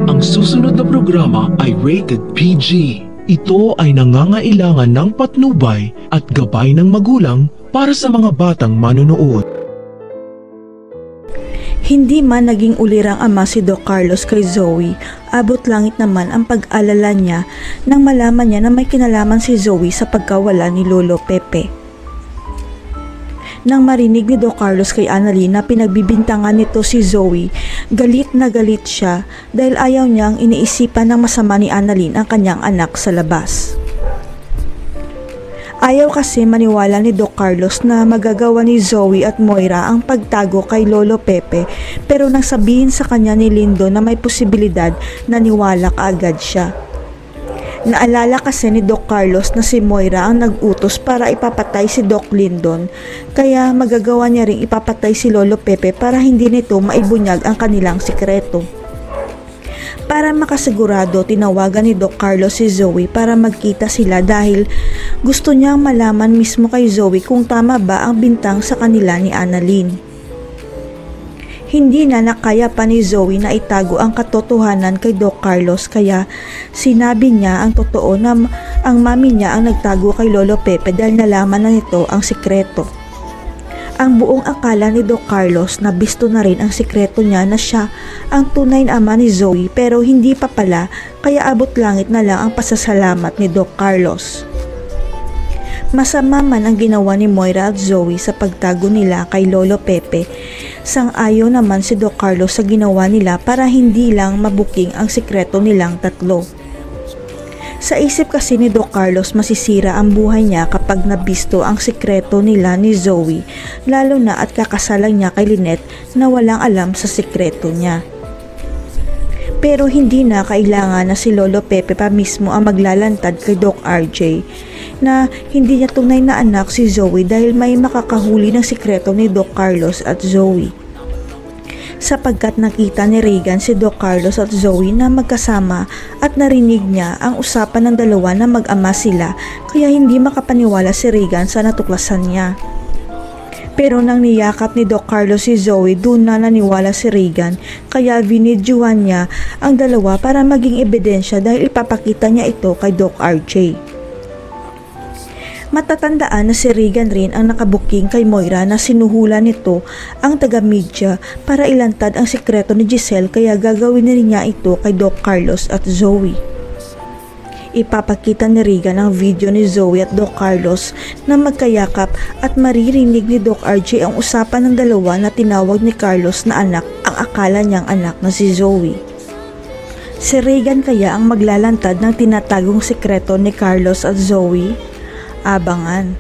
Ang susunod na programa ay rated PG. Ito ay nangangailangan ng patnubay at gabay ng magulang para sa mga batang manonood. Hindi man naging ulirang ama si Doc Carlos kay Zoe, abot langit naman ang pag-alala niya nang malaman niya na may kinalaman si Zoe sa pagkawala ni Lolo Pepe. Nang marinig ni Doc Carlos kay Annalyn na pinagbibintangan nito si Zoe, galit na galit siya dahil ayaw niyang iniisipan ng masama ni Annalyn ang kanyang anak sa labas. Ayaw kasi maniwala ni Doc Carlos na magagawa ni Zoe at Moira ang pagtago kay Lolo Pepe, pero nang sabihin sa kanya ni Lindo na may posibilidad, naniwala kaagad siya. Naalala kasi ni Doc Carlos na si Moira ang nag-utos para ipapatay si Doc Lindon, kaya magagawa niya ring ipapatay si Lolo Pepe para hindi nito maibunyag ang kanilang sikreto. Para makasigurado, tinawagan ni Doc Carlos si Zoe para magkita sila dahil gusto niyang malaman mismo kay Zoe kung tama ba ang bintang sa kanila ni Annalyn. Hindi na nakaya pa ni Zoe na itago ang katotohanan kay Doc Carlos, kaya sinabi niya ang totoo na ang mami niya ang nagtago kay Lolo Pepe dahil nalaman na nito ang sikreto. Ang buong akala ni Doc Carlos na bisto na rin ang sikreto niya na siya ang tunay na ama ni Zoe, pero hindi pa pala, kaya abot langit na lang ang pasasalamat ni Doc Carlos. Masama man ang ginawa ni Moira at Zoe sa pagtago nila kay Lolo Pepe, sang-ayon naman si Doc Carlos sa ginawa nila para hindi lang mabuking ang sikreto nilang tatlo. Sa isip kasi ni Doc Carlos, masisira ang buhay niya kapag nabisto ang sikreto nila ni Zoe, lalo na at kakasalang niya kay Lynette na walang alam sa sikreto niya. Pero hindi na kailangan na si Lolo Pepe pa mismo ang maglalantad kay Doc RJ na hindi niya tunay na anak si Zoe dahil may makakahuli ng sikreto ni Doc Carlos at Zoe. Sapagkat nakita ni Regan si Doc Carlos at Zoe na magkasama at narinig niya ang usapan ng dalawa na mag-ama sila, kaya hindi makapaniwala si Regan sa natuklasan niya. Pero nang niyakap ni Doc Carlos si Zoe, doon na naniwala si Regan, kaya vinidyohan niya ang dalawa para maging ebidensya dahil ipapakita niya ito kay Doc RJ. Matatandaan na si Regan rin ang nakabuking kay Moira na sinuhulan nito ang taga-media para ilantad ang sikreto ni Giselle, kaya gagawin rin niya ito kay Doc Carlos at Zoe. Ipapakita ni Regan ang video ni Zoe at Doc Carlos na magkayakap at maririnig ni Doc RJ ang usapan ng dalawa na tinawag ni Carlos na anak ang akala niyang anak na si Zoe. Si Regan kaya ang maglalantad ng tinatagong sikreto ni Carlos at Zoe? Abangan.